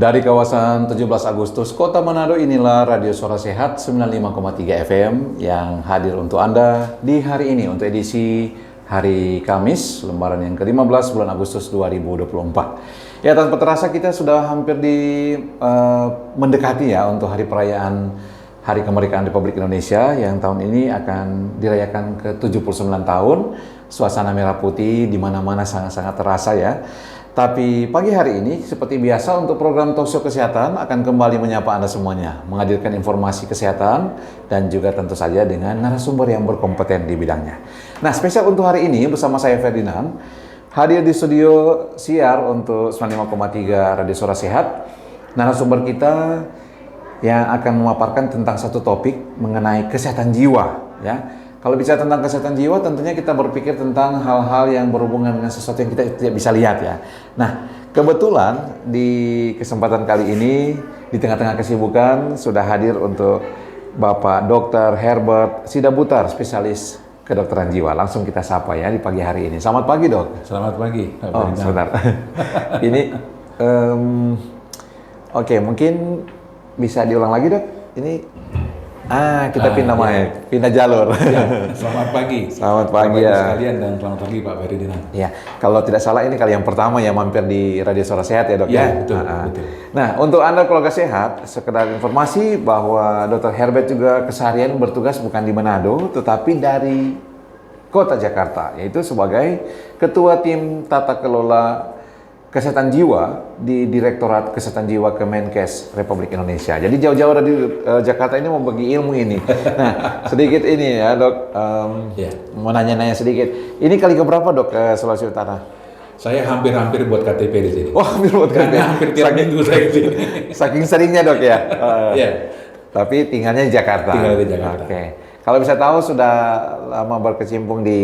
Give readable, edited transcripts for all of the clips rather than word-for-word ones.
Dari kawasan 17 Agustus, Kota Manado, inilah Radio Suara Sehat 95,3 FM yang hadir untuk Anda di hari ini untuk edisi hari Kamis, lembaran yang ke-15 bulan Agustus 2024. Ya, tanpa terasa kita sudah hampir mendekati ya untuk hari perayaan Hari Kemerdekaan Republik Indonesia yang tahun ini akan dirayakan ke-79 tahun. Suasana merah putih di mana-mana sangat-sangat terasa ya. Tapi pagi hari ini seperti biasa untuk program Talkshow Kesehatan akan kembali menyapa Anda semuanya, menghadirkan informasi kesehatan dan juga tentu saja dengan narasumber yang berkompeten di bidangnya. Nah, spesial untuk hari ini bersama saya Ferdinand, hadir di studio siar untuk 95,3 Radio Suara Sehat. Narasumber kita yang akan memaparkan tentang satu topik mengenai kesehatan jiwa ya. Kalau bicara tentang kesehatan jiwa, tentunya kita berpikir tentang hal-hal yang berhubungan dengan sesuatu yang kita tidak bisa lihat ya. Nah, kebetulan di kesempatan kali ini, di tengah-tengah kesibukan, sudah hadir untuk Bapak Dr. Herbert Sidabutar, spesialis kedokteran jiwa. Langsung kita sapa ya di pagi hari ini. Selamat pagi, Dok. Selamat pagi. Oh, sebentar. Ini, oke, mungkin bisa diulang lagi, Dok. Ini... kita pindah mic, pindah jalur. Ya, selamat pagi. Selamat pagi ya. Sekalian dan selamat pagi Pak Ferdinand. Ya, kalau tidak salah ini kali yang pertama ya mampir di Radio Suara Sehat ya, Dok ya. Betul. Nah, untuk Anda keluarga sehat, sekedar informasi bahwa Dr. Herbert juga keseharian bertugas bukan di Manado, tetapi dari Kota Jakarta, yaitu sebagai Ketua Tim Tata Kelola Kesehatan Jiwa di Direktorat Kesehatan Jiwa Kemenkes Republik Indonesia. Jadi jauh-jauh dari Jakarta ini mau bagi ilmu ini. Nah, sedikit ini ya, Dok. Mau nanya-nanya sedikit. Ini kali keberapa, Dok, ke Sulawesi Utara? Saya hampir-hampir buat KTP di sini. Oh, hampir buat KTP. Hampir tiap minggu saya di sini. Saking seringnya, Dok ya. Iya. Tapi tinggalnya di Jakarta. Tinggal di Jakarta. Oke. Kalau bisa tahu sudah lama berkecimpung di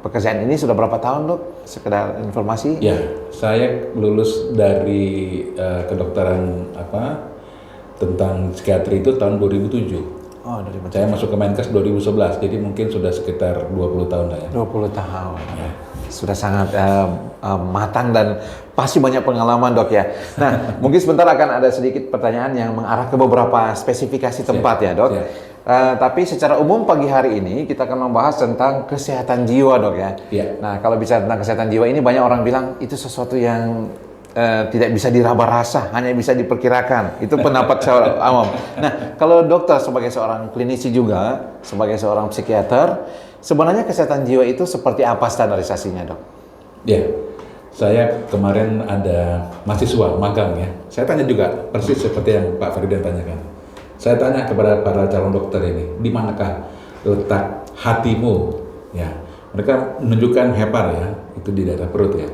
pekerjaan ini sudah berapa tahun, Dok? Sekedar informasi. Ya, saya lulus dari kedokteran tentang psikiatri itu tahun 2007. Oh, 2007. Saya masuk ke Menkes 2011, jadi mungkin sudah sekitar 20 tahun lah ya. 20 tahun. Ya. Sudah sangat matang dan pasti banyak pengalaman, Dok ya. Nah, mungkin sebentar akan ada sedikit pertanyaan yang mengarah ke beberapa spesifikasi tempat ya, Dok. Tapi secara umum pagi hari ini kita akan membahas tentang kesehatan jiwa, Dok ya. Nah, kalau bicara tentang kesehatan jiwa ini banyak orang bilang itu sesuatu yang tidak bisa diraba rasa, hanya bisa diperkirakan. Itu pendapat seorang awam. Nah, kalau dokter sebagai seorang klinisi juga, sebagai seorang psikiater, sebenarnya kesehatan jiwa itu seperti apa standarisasinya, Dok? Ya, saya kemarin ada mahasiswa magang ya. Saya tanya juga persis seperti yang Pak Ferdinand tanyakan. Saya tanya kepada para calon dokter ini, di manakah letak hatimu? Ya, mereka menunjukkan hepar ya, itu di daerah perut ya.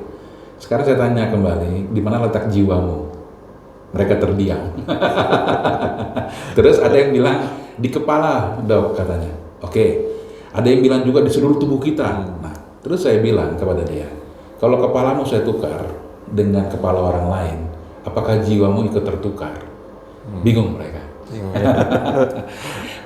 Sekarang saya tanya kembali, di mana letak jiwamu? Mereka terdiam. Terus ada yang bilang di kepala, Dok, katanya. Oke. Ada yang bilang juga di seluruh tubuh kita. Nah, terus saya bilang kepada dia, kalau kepalamu saya tukar dengan kepala orang lain, apakah jiwamu ikut tertukar? Bingung mereka.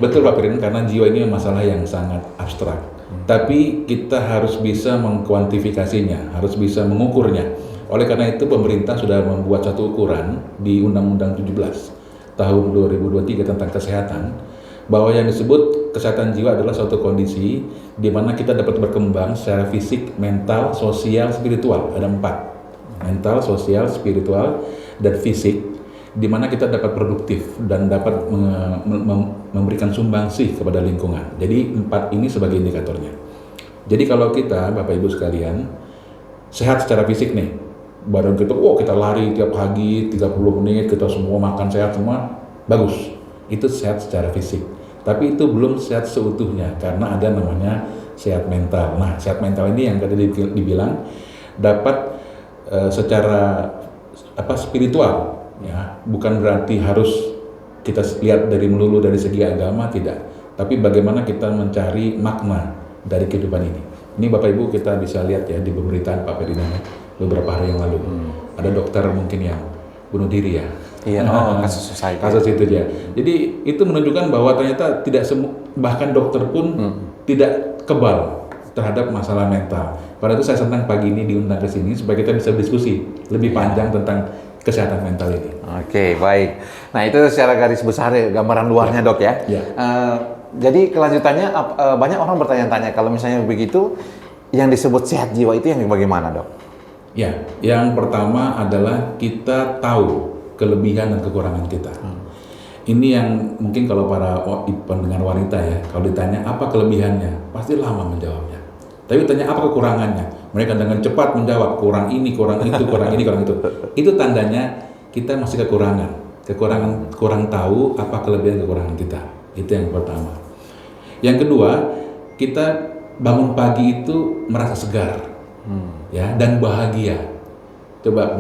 Betul Pak Ferdinand, karena jiwa ini masalah yang sangat abstrak. Tapi kita harus bisa mengkuantifikasinya, harus bisa mengukurnya. Oleh karena itu pemerintah sudah membuat satu ukuran di Undang-Undang 17 tahun 2023 tentang kesehatan, bahwa yang disebut kesehatan jiwa adalah suatu kondisi di mana kita dapat berkembang secara fisik, mental, sosial, spiritual. Ada 4. Mental, sosial, spiritual, dan fisik, di mana kita dapat produktif dan dapat memberikan sumbangsih kepada lingkungan. Jadi 4 ini sebagai indikatornya. Jadi kalau kita, Bapak Ibu sekalian, sehat secara fisik nih, badan kita, kita lari tiap pagi 30 menit, kita semua makan sehat semua, bagus. Itu sehat secara fisik. Tapi itu belum sehat seutuhnya, karena ada namanya sehat mental. Nah, sehat mental ini yang tadi dibilang dapat secara spiritual. Ya, bukan berarti harus kita lihat dari melulu dari segi agama, tidak. Tapi bagaimana kita mencari makna dari kehidupan ini. Ini Bapak Ibu kita bisa lihat ya di pemberitaan Pak Ferdinand beberapa hari yang lalu. Ada dokter mungkin yang bunuh diri ya. Iya, kasus saya. Kasus itu ya. Jadi itu menunjukkan bahwa ternyata tidak bahkan dokter pun tidak kebal terhadap masalah mental. Pada itu saya senang pagi ini diundang ke sini supaya kita bisa diskusi lebih panjang tentang kesehatan mental ini. Oke, baik. Nah, itu secara garis besar ya, gambaran luarnya dok ya. Ya. Jadi kelanjutannya banyak orang bertanya-tanya kalau misalnya begitu, yang disebut sehat jiwa itu yang bagaimana dok? Ya, yang pertama adalah kita tahu kelebihan dan kekurangan kita. Ini yang mungkin kalau para pendengar wanita ya, kalau ditanya apa kelebihannya, pasti lama menjawabnya. Tapi tanya apa kekurangannya, mereka dengan cepat menjawab kurang ini, kurang itu, kurang ini, kurang itu. Itu tandanya kita masih kurang tahu apa kelebihan kekurangan kita. Itu yang pertama. Yang kedua, kita bangun pagi itu merasa segar. Ya, dan bahagia. Coba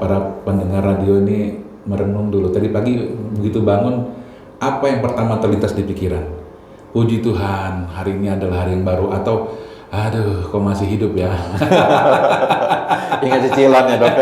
para pendengar radio ini merenung dulu. Tadi pagi begitu bangun, apa yang pertama terlintas di pikiran? Puji Tuhan, hari ini adalah hari yang baru, atau aduh, kok masih hidup ya? Ingat cicilan ya dok.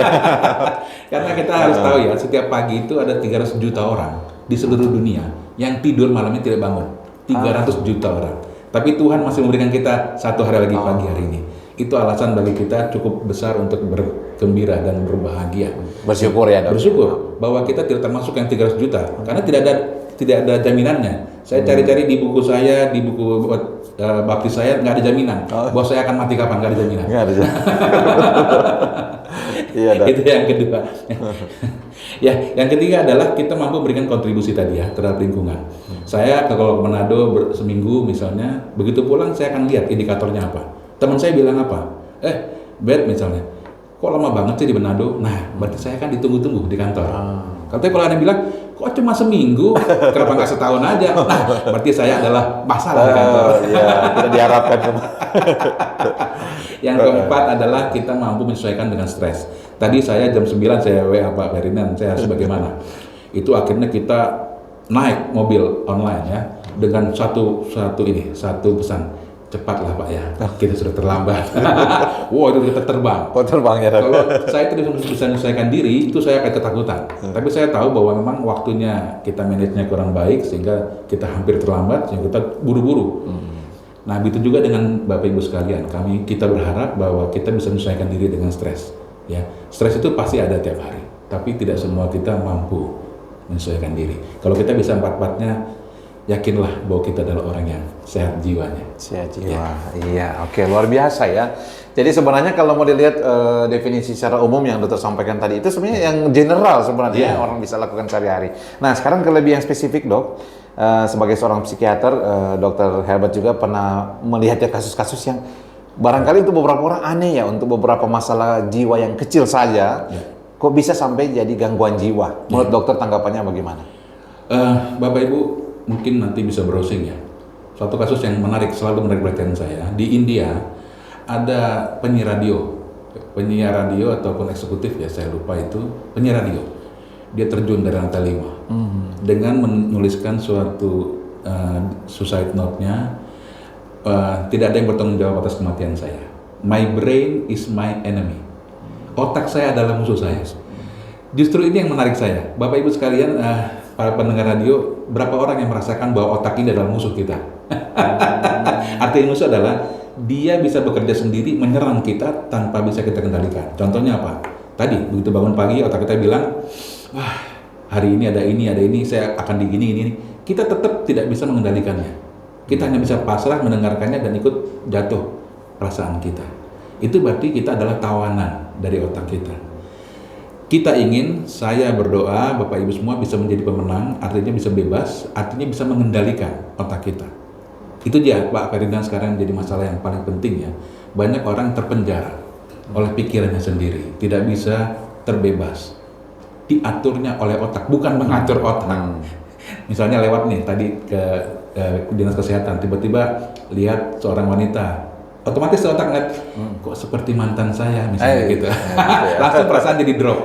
Karena kita harus tahu ya, setiap pagi itu ada 300 juta orang di seluruh dunia yang tidur malamnya tidak bangun. 300 juta orang. Tapi Tuhan masih memberikan kita satu hari lagi pagi hari ini. Itu alasan bagi kita cukup besar untuk bergembira dan berbahagia. Bersyukur ya dok. Bersyukur bahwa kita tidak termasuk yang 300 juta karena tidak ada jaminannya. Saya cari-cari di buku saya, di buku baptis saya nggak ada jaminan bahwa saya akan mati kapan, nggak ada jaminan. Nggak ada jaminan. Iya dok. Itu yang kedua. Ya, yang ketiga adalah kita mampu memberikan kontribusi tadi ya terhadap lingkungan. Saya kalau ke Manado seminggu misalnya, begitu pulang saya akan lihat indikatornya apa. Teman saya bilang apa? Bet misalnya, kok lama banget sih di Manado? Nah, berarti saya kan ditunggu-tunggu di kantor. Katanya kalau ada yang bilang, kok cuma seminggu? Kenapa nggak setahun aja? Nah, berarti saya adalah masalah di kantor. Iya, tidak diharapkan. Yang keempat adalah kita mampu menyesuaikan dengan stres. Tadi saya jam 9 saya WA Pak Ferdinand, saya harus bagaimana? Itu akhirnya kita naik mobil online ya dengan satu pesan. Cepatlah Pak ya, kita sudah terlambat. Wow, itu kita terbang. Kok terbang ya? Kalau saya tidak bisa menyelesaikan diri, itu saya akan ketakutan. Tapi saya tahu bahwa memang waktunya kita manajenya kurang baik, sehingga kita hampir terlambat, sehingga kita buru-buru. Nah, begitu juga dengan Bapak Ibu sekalian. Kita berharap bahwa kita bisa menyesuaikan diri dengan stres. Ya, stres itu pasti ada tiap hari, tapi tidak semua kita mampu menyesuaikan diri. Kalau kita bisa empat-empatnya, yakinlah bahwa kita adalah orang yang sehat jiwanya. Sehat jiwa, iya. Oke, luar biasa ya. Jadi sebenarnya kalau mau dilihat definisi secara umum yang dokter sampaikan tadi, itu sebenarnya yang general sebenarnya orang bisa lakukan sehari-hari. Nah, sekarang ke lebih yang spesifik dok. Sebagai seorang psikiater, dokter Herbert juga pernah melihat ya kasus-kasus yang barangkali untuk beberapa orang aneh ya, untuk beberapa masalah jiwa yang kecil saja, kok bisa sampai jadi gangguan jiwa. Menurut dokter tanggapannya bagaimana? Bapak Ibu mungkin nanti bisa browsing ya. Suatu kasus yang menarik, selalu menarik perhatian saya. Di India ada penyiar radio ataupun eksekutif ya, saya lupa itu penyiar radio. Dia terjun dari lantai 5 dengan menuliskan suatu suicide note-nya. Tidak ada yang bertanggung jawab atas kematian saya. My brain is my enemy. Otak saya adalah musuh saya. Justru ini yang menarik saya. Bapak Ibu sekalian, para pendengar radio, berapa orang yang merasakan bahwa otak ini adalah musuh kita? Arti musuh adalah dia bisa bekerja sendiri menyerang kita tanpa bisa kita kendalikan. Contohnya apa? Tadi begitu bangun pagi otak kita bilang, wah hari ini ada ini, saya akan ini. Kita tetap tidak bisa mengendalikannya. Kita hanya bisa pasrah mendengarkannya dan ikut jatuh perasaan kita. Itu berarti kita adalah tawanan dari otak kita. Kita ingin, saya berdoa, Bapak Ibu semua bisa menjadi pemenang, artinya bisa bebas, artinya bisa mengendalikan otak kita. Itu dia Pak Ferdinand sekarang jadi masalah yang paling penting ya. Banyak orang terpenjara oleh pikirannya sendiri, tidak bisa terbebas. Diaturnya oleh otak, bukan mengatur otak. Misalnya lewat nih tadi ke dinas kesehatan, tiba-tiba lihat seorang wanita, otomatis otak ngeliat, kok seperti mantan saya misalnya gitu. Langsung perasaan jadi drop.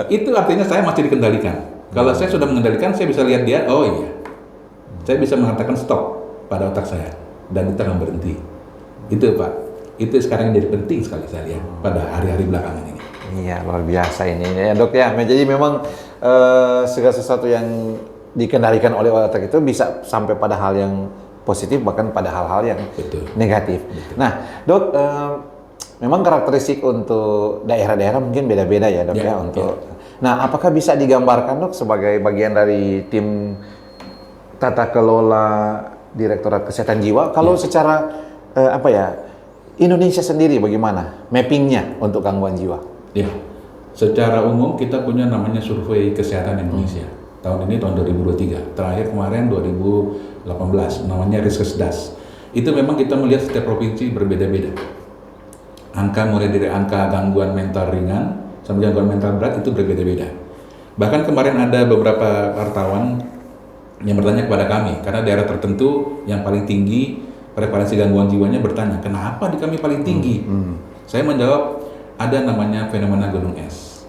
Itu artinya saya masih dikendalikan. Kalau saya sudah mengendalikan, saya bisa lihat dia, oh iya, saya bisa mengatakan stop pada otak saya dan kita akan berhenti. Itu Pak, itu sekarang jadi penting sekali saya lihat pada hari-hari belakangan ini. Iya, luar biasa ini ya dok ya. Jadi memang segala sesuatu yang dikendalikan oleh otak itu bisa sampai pada hal yang positif, bahkan pada hal-hal yang negatif. Nah dok, memang karakteristik untuk daerah-daerah mungkin beda-beda ya dok ya, untuk Nah, apakah bisa digambarkan dok sebagai bagian dari tim tata kelola Direktorat Kesehatan Jiwa? Kalau secara Indonesia sendiri bagaimana mappingnya untuk gangguan jiwa? Ya, secara umum kita punya namanya survei kesehatan Indonesia. Tahun ini tahun 2023, terakhir kemarin 2018, namanya Riskesdas. Itu memang kita melihat setiap provinsi berbeda-beda. Angka mulai dari angka gangguan mental ringan sampai gangguan mental berat itu berbeda-beda. Bahkan kemarin ada beberapa wartawan yang bertanya kepada kami, karena daerah tertentu yang paling tinggi prevalensi gangguan jiwanya bertanya, kenapa di kami paling tinggi? Saya menjawab, ada namanya fenomena gunung es.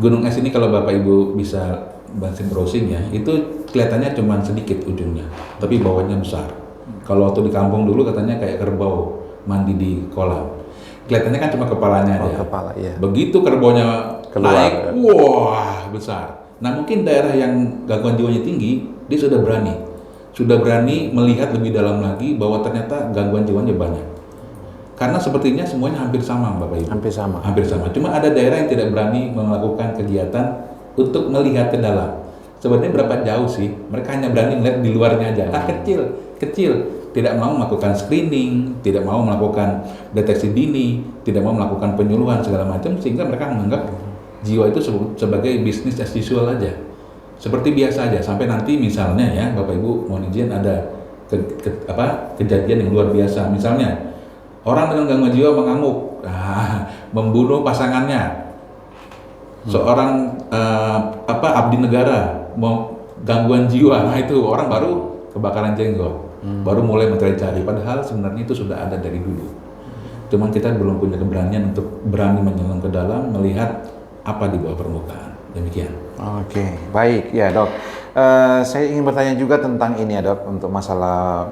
Gunung es ini kalau Bapak Ibu bisa browsing ya, itu kelihatannya cuma sedikit ujungnya, tapi bawahnya besar. Kalau waktu di kampung dulu katanya kayak kerbau mandi di kolam. Kelihatannya kan cuma kepalanya aja. Kepala, iya. Begitu kerbaunya Keluar, naik, ya. wah besar. Nah mungkin daerah yang gangguan jiwanya tinggi, dia sudah berani melihat lebih dalam lagi bahwa ternyata gangguan jiwanya banyak. Karena sepertinya semuanya hampir sama, Bapak Ibu. Hampir sama. Cuma ada daerah yang tidak berani melakukan kegiatan untuk melihat ke dalam. Sebenarnya berapa jauh sih? Mereka hanya berani melihat di luarnya aja. Kecil. Tidak mau melakukan screening, tidak mau melakukan deteksi dini, tidak mau melakukan penyuluhan segala macam, sehingga mereka menganggap jiwa itu sebagai bisnis as usual aja. Seperti biasa aja, sampai nanti misalnya ya, Bapak Ibu mohon izin ada kejadian yang luar biasa. Misalnya, orang dengan gangguan jiwa mengamuk, membunuh pasangannya, seorang abdi negara mau gangguan jiwa, nah itu orang baru kebakaran jenggot, baru mulai mencari-cari, padahal sebenarnya itu sudah ada dari dulu. Cuman kita belum punya keberanian untuk berani menyelam ke dalam, melihat apa di bawah permukaan. Demikian. Oke, baik ya dok. Saya ingin bertanya juga tentang ini ya dok, untuk masalah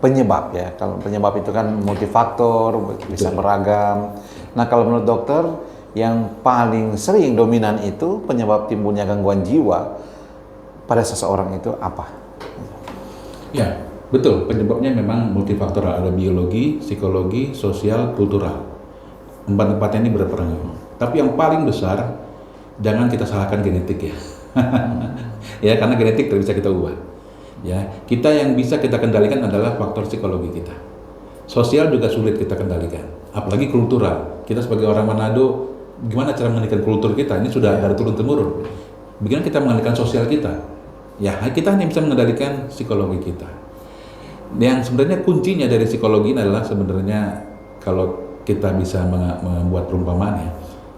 penyebab ya. Kalau penyebab itu kan multifaktor, bisa beragam. Nah kalau menurut dokter, yang paling sering dominan itu penyebab timbulnya gangguan jiwa pada seseorang itu apa? Ya, betul. Penyebabnya memang multifaktoral. Ada biologi, psikologi, sosial, kultural. Empat-empatnya ini berperan. Tapi yang paling besar, jangan kita salahkan genetik ya. Ya, karena genetik tidak bisa kita ubah. Ya, kita yang bisa kita kendalikan adalah faktor psikologi kita. Sosial juga sulit kita kendalikan, apalagi kultural. Kita sebagai orang Manado, gimana cara mengendalikan kultur kita? Ini sudah dari turun temurun. Bagaimana kita mengendalikan sosial kita? Ya, kita hanya bisa mengendalikan psikologi kita. Yang sebenarnya kuncinya dari psikologi adalah sebenarnya kalau kita bisa membuat perumpamaan ya,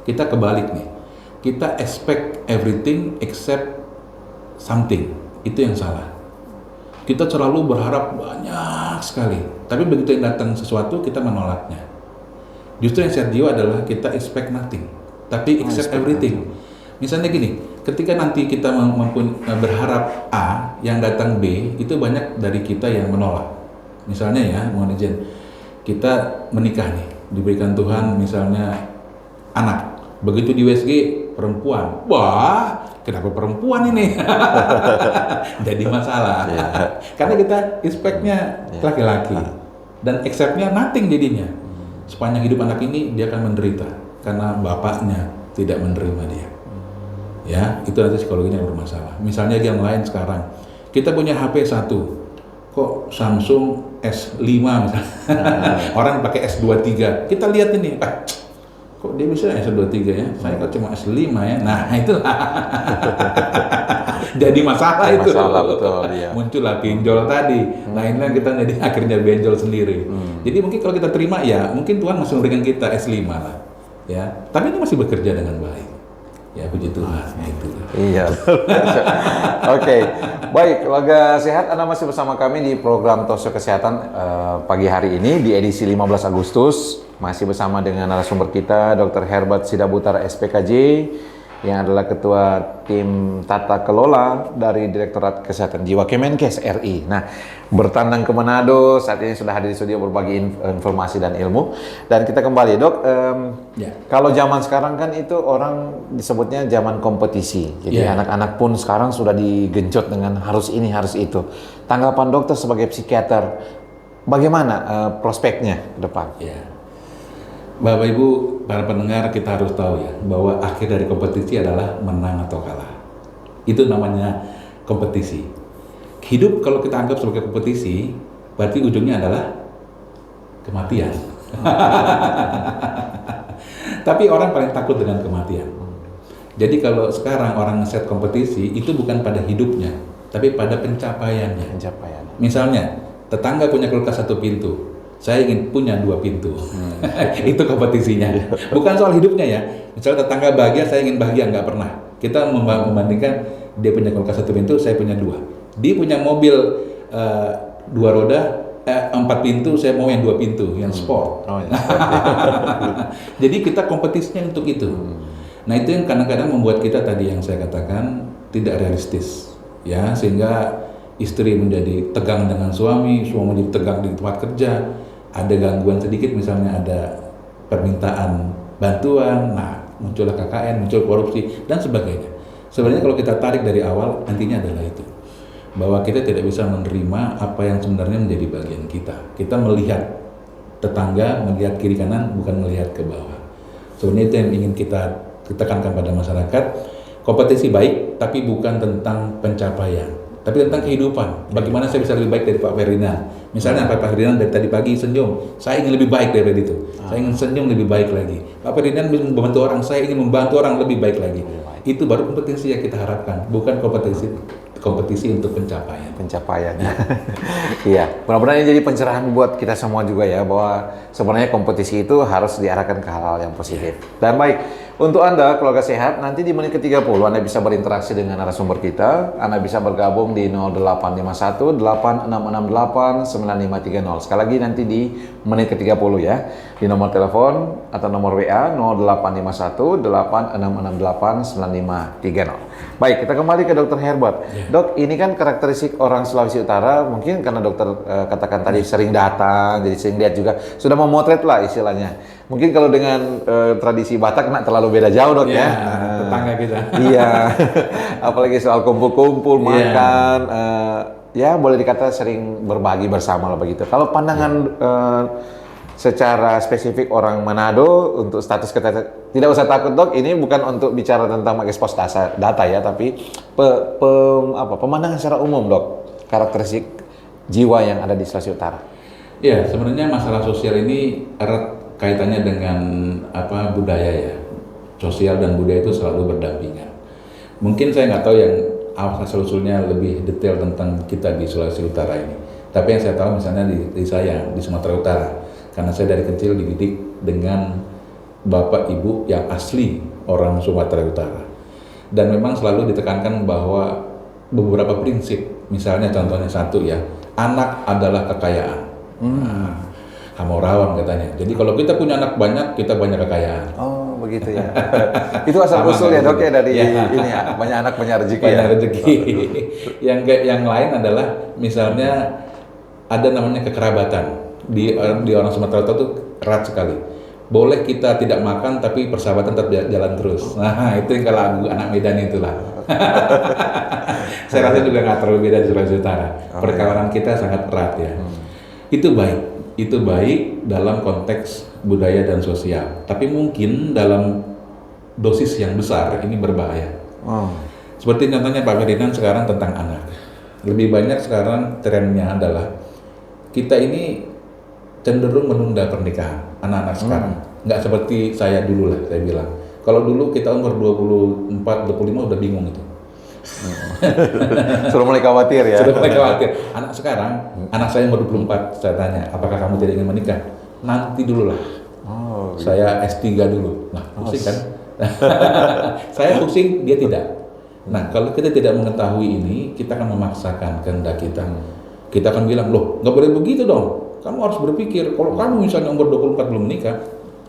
kita kebalik nih. Kita expect everything except something. Itu yang salah. Kita selalu berharap banyak sekali, tapi begitu yang datang sesuatu kita menolaknya. Justru yang sehat jiwa adalah kita expect nothing, tapi accept everything. Misalnya gini, ketika nanti kita berharap A, yang datang B, itu banyak dari kita yang menolak. Misalnya ya, mohon izin, kita menikah nih, diberikan Tuhan misalnya anak, begitu di USG perempuan, wah kenapa perempuan ini? Jadi masalah. Karena kita expect-nya laki-laki dan accept-nya nothing jadinya. Sepanjang hidup anak ini dia akan menderita karena bapaknya tidak menerima dia. Ya, itu nanti psikologinya bermasalah. Misalnya yang lain sekarang, kita punya HP 1, kok Samsung S5 misalnya, orang pakai S23, kita lihat ini, kok dia bisa S23 ya, saya kok cuma S5 ya, nah itulah. Jadi masalah itu. Masalah, betul, ya. Muncullah pinjol tadi, nah inilah kita jadi akhirnya benjol sendiri. Jadi mungkin kalau kita terima ya, mungkin Tuhan masih memberikan kita S5 lah, ya, tapi ini masih bekerja dengan baik. Ya puji Tuhan, itu. Iya. Oke, baik, Keluarga Sehat, Anda masih bersama kami di program Talkshow Kesehatan pagi hari ini di edisi 15 Agustus. Masih bersama dengan narasumber kita, Dr. Herbert Sidabutar SPKJ, yang adalah Ketua Tim Tata Kelola dari Direktorat Kesehatan Jiwa Kemenkes RI. Nah, bertandang ke Manado, saat ini sudah hadir di studio berbagi informasi dan ilmu. Dan kita kembali, Dok. Kalau zaman sekarang kan itu orang disebutnya zaman kompetisi. Jadi anak-anak pun sekarang sudah digenjot dengan harus ini, harus itu. Tanggapan dokter sebagai psikiater, bagaimana prospeknya ke depan? Bapak Ibu, para pendengar, kita harus tahu ya bahwa akhir dari kompetisi adalah menang atau kalah. Itu namanya kompetisi. Hidup kalau kita anggap sebagai kompetisi, berarti ujungnya adalah kematian. Tapi orang paling takut dengan kematian. Jadi kalau sekarang orang ngeset kompetisi, itu bukan pada hidupnya, tapi pada pencapaiannya. Misalnya, tetangga punya kulkas 1 pintu, saya ingin punya 2 pintu. Itu kompetisinya. Bukan soal hidupnya ya. Misalnya tetangga bahagia, saya ingin bahagia, nggak pernah. Kita membandingkan dia punya kulkas 1 pintu, saya punya 2. Dia punya mobil 2 roda, 4 pintu, saya mau yang 2 pintu, yang sport. Jadi kita kompetisinya untuk itu. Nah itu yang kadang-kadang membuat kita tadi yang saya katakan tidak realistis, ya, sehingga istri menjadi tegang dengan suami menjadi tegang di tempat kerja, ada gangguan sedikit misalnya ada permintaan bantuan, nah muncullah KKN, muncul korupsi dan sebagainya. Sebenarnya kalau kita tarik dari awal, nantinya adalah itu, bahwa kita tidak bisa menerima apa yang sebenarnya menjadi bagian kita. Kita melihat tetangga, melihat kiri kanan, bukan melihat ke bawah. Sebenarnya itu yang ingin kita tekankan pada masyarakat. Kompetisi baik, tapi bukan tentang pencapaian, tapi tentang kehidupan. Bagaimana saya bisa lebih baik dari Pak Ferdinand? Misalnya Pak Ferdinand dari tadi pagi senyum, saya ingin lebih baik daripada itu. Saya ingin senyum lebih baik lagi. Pak Ferdinand bisa membantu orang, saya ingin membantu orang lebih baik lagi. Itu baru kompetisi yang kita harapkan, bukan kompetisi untuk pencapaian. Iya, mudah-mudahan ini jadi pencerahan buat kita semua juga ya, bahwa sebenarnya kompetisi itu harus diarahkan ke hal-hal yang positif. Dan baik, untuk Anda keluarga sehat, nanti di menit ke-30 Anda bisa berinteraksi dengan narasumber kita. Anda bisa bergabung di 0851 8668 9530. Sekali lagi nanti di menit ke-30 ya, di nomor telepon atau nomor WA 0851 8668 9530. Baik, kita kembali ke Dr. Herbert. Dok, ini kan karakteristik orang Sulawesi Utara, mungkin karena dokter katakan tadi sering datang, jadi sering lihat juga, sudah memotret lah istilahnya. Mungkin kalau dengan tradisi Batak nggak terlalu beda jauh dok ya. Tetangga kita. Iya, apalagi soal kumpul-kumpul, makan, ya boleh dikata sering berbagi bersama lah begitu. Kalau pandangan secara spesifik orang Manado untuk status kita, tidak usah takut dok, ini bukan untuk bicara tentang mengekspos data ya, tapi pemandangan secara umum dok, karakteristik jiwa yang ada di Sulawesi Utara. Ya, sebenarnya masalah sosial ini erat kaitannya dengan budaya ya. Sosial dan budaya itu selalu berdampingan. Mungkin saya nggak tahu yang asal-usulnya lebih detail tentang kita di Sulawesi Utara ini. Tapi yang saya tahu misalnya di saya di Sumatera Utara, karena saya dari kecil dididik dengan bapak ibu yang asli orang Sumatera Utara. Dan memang selalu ditekankan bahwa beberapa prinsip, misalnya contohnya satu ya, anak adalah kekayaan. Hamorawan katanya. Jadi kalau kita punya anak banyak, kita banyak kekayaan. Oh begitu ya. Itu asal usul ya dok ya dari ini ya, banyak anak banyak rezeki. Banyak rezeki. Yang lain adalah misalnya ada namanya kekerabatan. Di orang Sumatera Utara itu erat sekali. Boleh kita tidak makan tapi persahabatan tetap jalan terus. Nah itu yang kalau anak Medan itulah. Saya rasa juga nggak terlalu beda di Sulawesi Utara. Perkawanan kita sangat erat ya. Itu baik dalam konteks budaya dan sosial. Tapi mungkin dalam dosis yang besar ini berbahaya. Seperti contohnya Pak Ferdinand sekarang tentang anak. Lebih banyak sekarang trennya adalah kita ini cenderung menunda pernikahan anak-anak sekarang. Nggak seperti saya dulu lah, saya bilang. Kalau dulu kita umur 24, 25 udah bingung itu. Sudah mulai khawatir ya. Sudah mulai khawatir. Anak sekarang, anak saya umur 24, saya tanya, apakah kamu tidak ingin menikah? Nanti dulu lah. Saya S3 dulu. Nah, pusing kan? Saya pusing, dia tidak. Nah, kalau kita tidak mengetahui ini, kita akan memaksakan kehendak kita. Kita akan bilang, loh, nggak boleh begitu dong. Kamu harus berpikir, kalau kamu misalnya umur 24 belum menikah,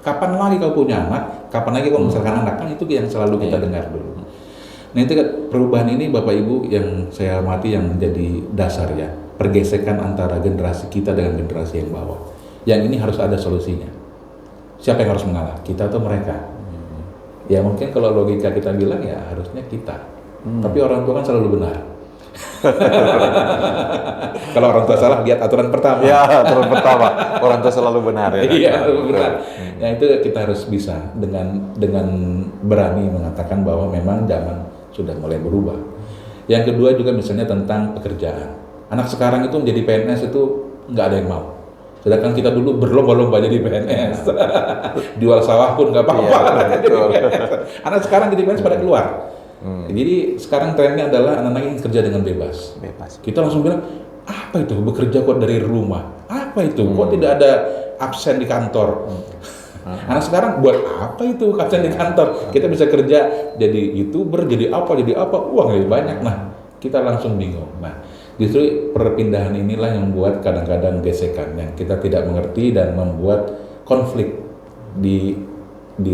kapan lagi kau punya anak, kapan lagi kau membesarkan anak, kan itu yang selalu kita dengar dulu. Nah itu kan perubahan ini Bapak Ibu yang saya hormati yang menjadi dasar ya, pergesekan antara generasi kita dengan generasi yang bawah. Yang ini harus ada solusinya. Siapa yang harus mengalah, kita atau mereka? Ya mungkin kalau logika kita bilang ya harusnya kita. Tapi orang tua kan selalu benar. Kalau orang tua salah, lihat aturan pertama. Ya, aturan pertama, orang tua selalu benar ya. Iya, benar. Nah itu kita harus bisa dengan berani mengatakan bahwa memang zaman sudah mulai berubah. Yang kedua juga misalnya tentang pekerjaan. Anak sekarang itu menjadi PNS itu nggak ada yang mau. Sedangkan kita dulu berlomba-lomba jadi PNS. Jual sawah pun nggak apa-apa. Iya, betul. Anak sekarang jadi PNS pada keluar. Jadi sekarang trennya adalah anak-anak yang kerja dengan bebas. Kita langsung bilang, apa itu bekerja kok dari rumah? Apa itu? Kok tidak ada absen di kantor? Anak sekarang buat apa itu absen di kantor? Kita bisa kerja jadi YouTuber, jadi apa, uang lebih banyak. Nah, kita langsung bingung. Nah, justru perpindahan inilah yang membuat kadang-kadang gesekan yang kita tidak mengerti dan membuat konflik di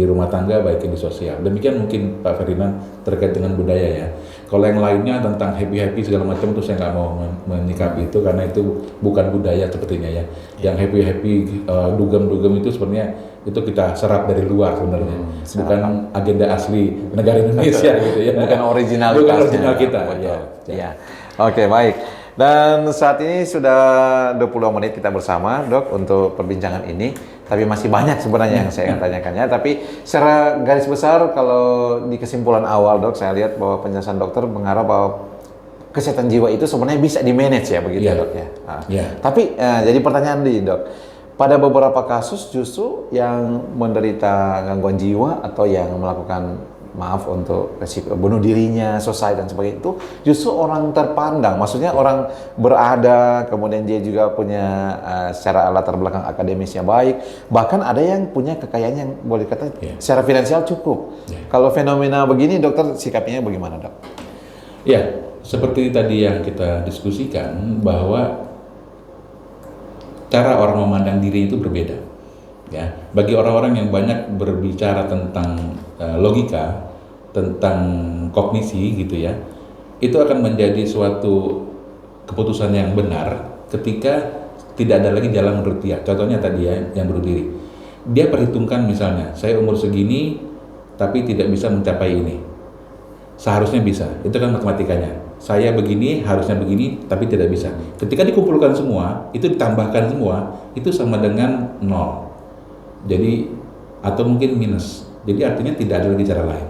rumah tangga baik di sosial. Demikian mungkin Pak Ferdinand terkait dengan budaya ya. Kalau yang lainnya tentang happy segala macam itu saya nggak mau menyikapi itu karena itu bukan budaya sepertinya ya. Yang happy dugem itu sebenarnya itu kita serap dari luar sebenarnya. Bukan agenda asli negara Indonesia gitu ya. Bukan original kita. Ya. Oke, baik. Dan saat ini sudah 20 menit kita bersama, Dok, untuk perbincangan ini. Tapi masih banyak sebenarnya yang saya ingin tanyakannya. Tapi secara garis besar, kalau di kesimpulan awal, Dok, saya lihat bahwa penjelasan dokter mengarah bahwa kesehatan jiwa itu sebenarnya bisa di-manage ya, begitu Dok ya. Nah, tapi jadi pertanyaan nih, Dok. Pada beberapa kasus justru yang menderita gangguan jiwa atau yang melakukan untuk resiko bunuh dirinya, suicide dan sebagainya itu justru orang terpandang, maksudnya orang berada, kemudian dia juga punya secara latar belakang akademisnya baik, bahkan ada yang punya kekayaan yang boleh kata secara finansial cukup. Kalau fenomena begini dokter sikapnya bagaimana, Dok? Ya, seperti tadi yang kita diskusikan bahwa cara orang memandang diri itu berbeda. Ya, bagi orang-orang yang banyak berbicara tentang logika, tentang kognisi gitu ya, itu akan menjadi suatu keputusan yang benar ketika tidak ada lagi jalan menurut dia. Contohnya tadi ya, yang bunuh diri. Dia perhitungkan misalnya, saya umur segini tapi tidak bisa mencapai ini. Seharusnya bisa, itu kan matematikanya. Saya begini, harusnya begini, tapi tidak bisa. Ketika dikumpulkan semua, itu ditambahkan semua, itu sama dengan 0. Jadi, atau mungkin minus. Jadi artinya tidak ada lagi cara lain.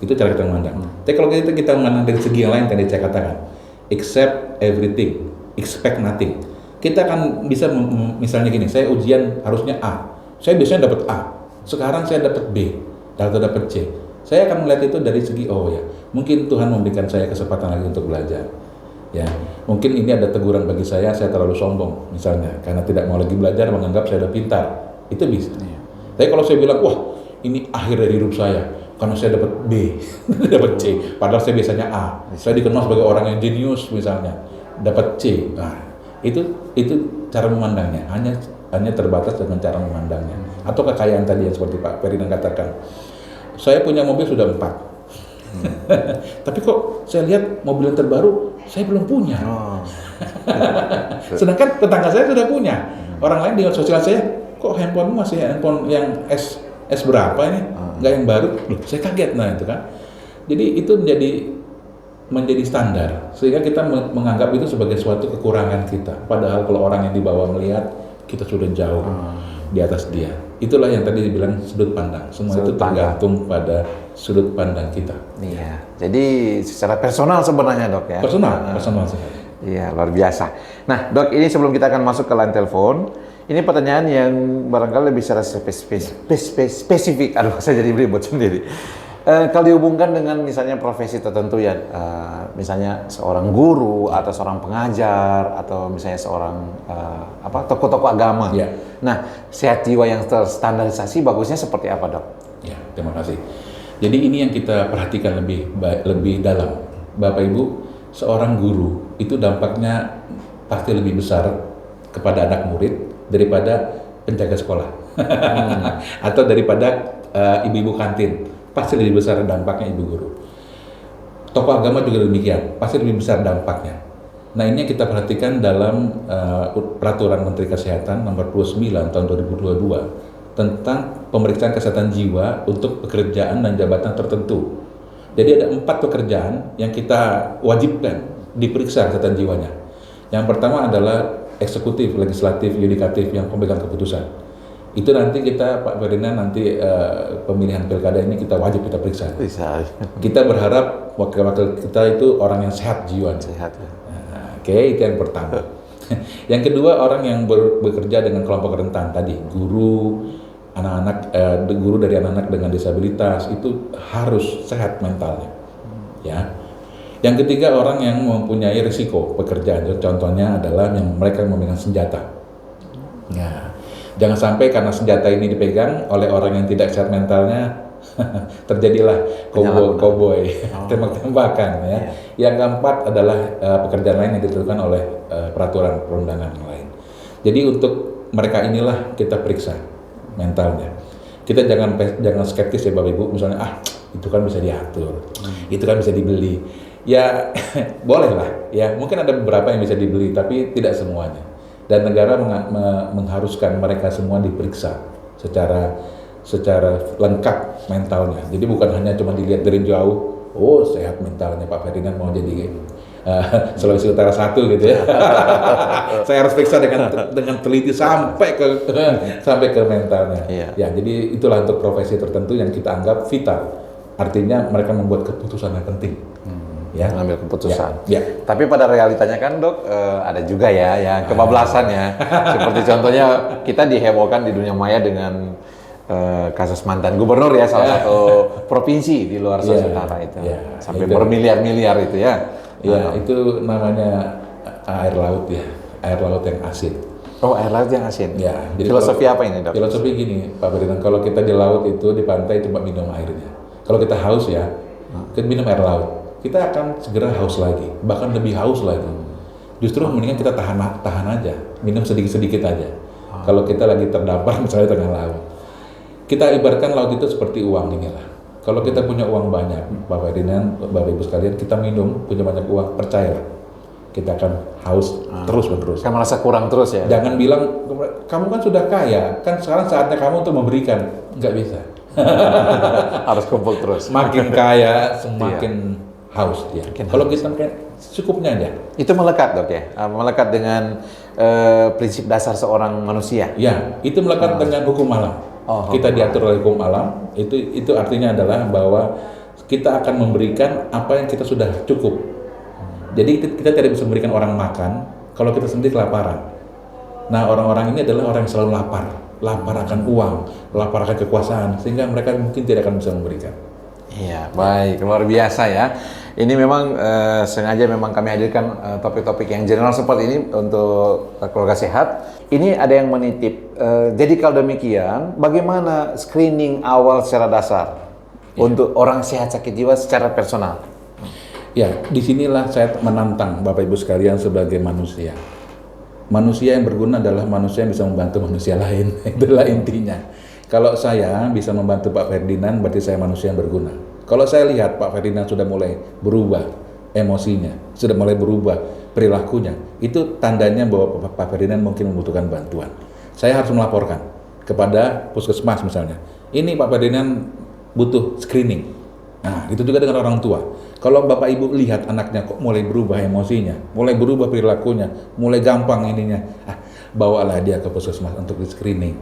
Itu cara kita memandang. Tapi kalau kita memandang dari segi yang lain, tadi saya katakan, accept everything, expect nothing. Kita akan bisa misalnya gini, saya ujian harusnya A, saya biasanya dapat A, sekarang saya dapat B, atau dapat C. Saya akan melihat itu dari segi mungkin Tuhan memberikan saya kesempatan lagi untuk belajar. Ya, mungkin ini ada teguran bagi saya terlalu sombong misalnya, karena tidak mau lagi belajar, menganggap saya udah pintar. Itu bisa. Tapi kalau saya bilang, wah ini akhir dari hidup saya, karena saya dapat B, dapat C, padahal saya biasanya A. Saya dikenal sebagai orang yang jenius misalnya, dapat C. Nah, itu cara memandangnya, hanya terbatas dengan cara memandangnya. Atau kekayaan tadi yang seperti Pak Ferdinand katakan, saya punya mobil sudah 4. Tapi kok saya lihat mobil yang terbaru saya belum punya. Sedangkan tetangga saya sudah punya. Orang lain di sosial saya, kok handphone masih handphone yang S berapa ini? Enggak yang baru. Loh, saya kaget. Nah, itu kan. Jadi itu menjadi standar, sehingga kita menganggap itu sebagai suatu kekurangan kita. Padahal kalau orang yang di bawah melihat, kita sudah jauh di atas dia. Itulah yang tadi dibilang sudut pandang. Semua itu tergantung pada sudut pandang kita. Iya. Jadi secara personal sebenarnya, Dok ya. Personal sekali. Iya, luar biasa. Nah, Dok, ini sebelum kita akan masuk ke line telepon, ini pertanyaan yang barangkali lebih secara spesifik. Aduh, saya jadi beribut sendiri. Kalau dihubungkan dengan misalnya profesi tertentu ya, misalnya seorang guru atau seorang pengajar atau misalnya seorang tokoh-tokoh agama. Ya. Nah, sehat jiwa yang terstandarisasi bagusnya seperti apa, Dok? Ya, terima kasih. Jadi ini yang kita perhatikan lebih dalam. Bapak Ibu, seorang guru itu dampaknya pasti lebih besar kepada anak murid daripada penjaga sekolah atau daripada ibu-ibu kantin. Pasti lebih besar dampaknya ibu guru. Tokoh agama juga demikian, pasti lebih besar dampaknya. Nah, ini yang kita perhatikan dalam Peraturan Menteri Kesehatan Nomor 29 tahun 2022 tentang pemeriksaan kesehatan jiwa untuk pekerjaan dan jabatan tertentu. Jadi ada 4 pekerjaan yang kita wajibkan diperiksa kesehatan jiwanya. Yang pertama adalah eksekutif, legislatif, yudikatif yang pemegang keputusan. Itu nanti kita Pak Ferdinand nanti pemilihan pilkada ini kita wajib kita periksa. Bisa. Kita berharap wakil-wakil kita itu orang yang sehat jiwanya. Sehat ya. Oke, itu yang pertama. Yang kedua, orang yang bekerja dengan kelompok rentan tadi, guru, anak-anak, guru dari anak-anak dengan disabilitas itu harus sehat mentalnya, ya. Yang ketiga, orang yang mempunyai risiko pekerjaan, contohnya adalah yang mereka memegang senjata. Ya, jangan sampai karena senjata ini dipegang oleh orang yang tidak sehat mentalnya, terjadilah koboi, tembak-tembakan ya. Yang keempat adalah pekerjaan lain yang ditentukan oleh peraturan perundangan yang lain. Jadi untuk mereka inilah kita periksa mentalnya. Kita jangan skeptis ya Bapak Ibu, misalnya itu kan bisa diatur, itu kan bisa dibeli. Ya boleh lah, ya mungkin ada beberapa yang bisa dibeli, tapi tidak semuanya. Dan negara mengharuskan mereka semua diperiksa secara lengkap mentalnya. Jadi bukan hanya cuma dilihat dari jauh, oh sehat mentalnya Pak Ferdinand mau jadi Sulawesi Utara 1 gitu ya. Saya harus periksa dengan teliti sampai ke mentalnya. Ya, jadi itulah untuk profesi tertentu yang kita anggap vital. Artinya mereka membuat keputusan yang penting. Ya, mengambil keputusan. Ya. Tapi pada realitanya kan Dok, ada juga ya yang kebablasan ya. Seperti contohnya kita dihebohkan di dunia maya dengan kasus mantan gubernur ya salah satu provinsi di luar Sulawesi Utara itu. Sampai bermiliar-miliar itu ya. Ya, itu namanya air laut ya, air laut yang asin. Oh, air laut yang asin. Ya, jadi filosofi apa ini, Dok? Filosofi gini, Pak Ferdinand, kalau kita di laut itu di pantai coba minum airnya. Kalau kita haus ya, kita minum air laut. Kita akan segera haus lagi, bahkan lebih haus lagi. Justru mendingan kita tahan aja, minum sedikit-sedikit aja. Kalau kita lagi terdampar misalnya di tengah laut. Kita ibaratkan laut itu seperti uang inilah. Kalau kita punya uang banyak, Pak Ferdinand, Bapak Ibu sekalian, kita minum, punya banyak uang, percayalah. Kita akan haus terus-menerus. Kan merasa kurang terus ya? Jangan bilang, kamu kan sudah kaya, kan sekarang saatnya kamu untuk memberikan. Nggak bisa. Harus kumpul terus. Makin kaya, semakin haus dia. Kalau kita cukupnya aja. Itu melekat Dok ya? Melekat dengan prinsip dasar seorang manusia? Ya, itu melekat dengan hukum alam. Kita diatur oleh hukum alam, itu artinya adalah bahwa kita akan memberikan apa yang kita sudah cukup. Jadi kita tidak bisa memberikan orang makan kalau kita sendiri kelaparan. Nah, orang-orang ini adalah orang yang selalu lapar akan uang, lapar akan kekuasaan, sehingga mereka mungkin tidak akan bisa memberikan. Iya, baik, luar biasa ya. Ini memang sengaja memang kami hadirkan topik-topik yang general seperti ini untuk keluarga sehat. Ini ada yang menitip. Jadi kalau demikian, bagaimana screening awal secara dasar untuk orang sehat sakit jiwa secara personal? Ya, disinilah saya menantang Bapak Ibu sekalian sebagai manusia. Manusia yang berguna adalah manusia yang bisa membantu manusia lain. Itulah intinya. Kalau saya bisa membantu Pak Ferdinand, berarti saya manusia yang berguna. Kalau saya lihat Pak Ferdinand sudah mulai berubah emosinya, sudah mulai berubah perilakunya, itu tandanya bahwa Pak Ferdinand mungkin membutuhkan bantuan. Saya harus melaporkan kepada puskesmas misalnya. Ini Pak Ferdinand butuh screening. Nah, itu juga dengan orang tua. Kalau Bapak Ibu lihat anaknya kok mulai berubah emosinya, mulai berubah perilakunya, mulai gampang ininya, bawalah dia ke puskesmas untuk di screening.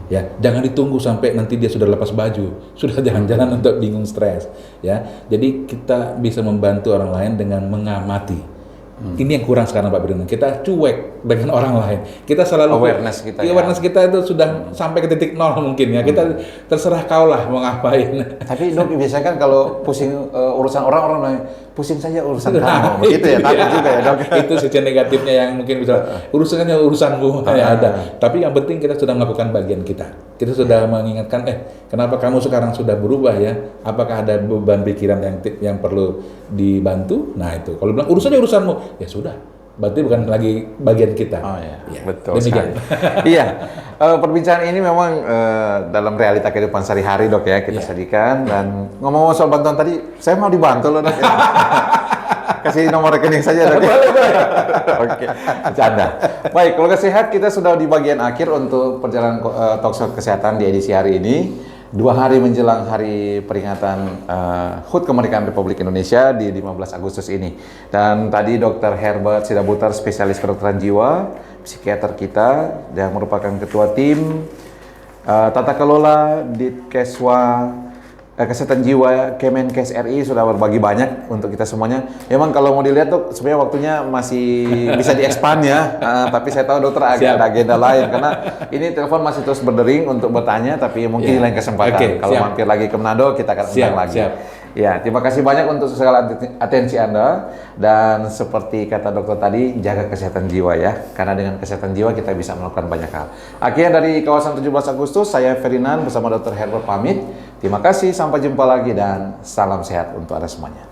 Ya, jangan ditunggu sampai nanti dia sudah lepas baju, sudah jalan-jalan untuk bingung stres. Ya, jadi kita bisa membantu orang lain dengan mengamati. Ini yang kurang sekarang Pak Ferdinand. Kita cuek dengan orang lain. Kita selalu awareness kita. Awareness kita itu sudah sampai ke titik nol mungkin ya. Kita terserah kau lah mau ngapain. Tapi Dok, biasanya kan kalau pusing urusan orang nanya, pusing saja urusan kamu. Begitu ya, takut juga ya Dok. Itu sisi negatifnya yang mungkin bisa urusannya urusanmu ya ada. Tapi yang penting kita sudah melakukan bagian kita. Kita sudah mengingatkan, kenapa kamu sekarang sudah berubah ya? Apakah ada beban pikiran yang perlu dibantu? Nah itu. Kalau bilang urusannya urusanmu, ya sudah. Berarti bukan lagi bagian kita. Oh iya, ya, betul demikian. Iya, perbincangan ini memang dalam realita kehidupan sehari-hari Dok ya kita sajikan. Dan ngomong-ngomong soal bantuan tadi, saya mau dibantu loh Dok. Kasih nomor rekening saja Dok. Oke, canda. Baik, keluarga sehat, kita sudah di bagian akhir untuk perjalanan talkshow kesehatan di edisi hari ini. 2 hari menjelang hari peringatan HUT Kemerdekaan Republik Indonesia di 15 Agustus ini. Dan tadi Dr. Herbert Sidabutar, spesialis kedokteran jiwa, psikiater kita, yang merupakan ketua tim tata kelola Ditkeswa Kesehatan Jiwa Kemenkes RI, sudah berbagi banyak untuk kita semuanya. Memang kalau mau dilihat tuh sebenarnya waktunya masih bisa di-expand ya. Tapi saya tahu dokter ada agenda lain karena ini telepon masih terus berdering untuk bertanya, tapi mungkin di lain kesempatan. Kalau mampir lagi ke Manado kita akan undang lagi. Ya, terima kasih banyak untuk segala atensi Anda, dan seperti kata dokter tadi, jaga kesehatan jiwa ya, karena dengan kesehatan jiwa kita bisa melakukan banyak hal. Akhirnya dari kawasan 17 Agustus, saya Ferdinand bersama Dr. Herbert pamit. Terima kasih, sampai jumpa lagi dan salam sehat untuk Anda semuanya.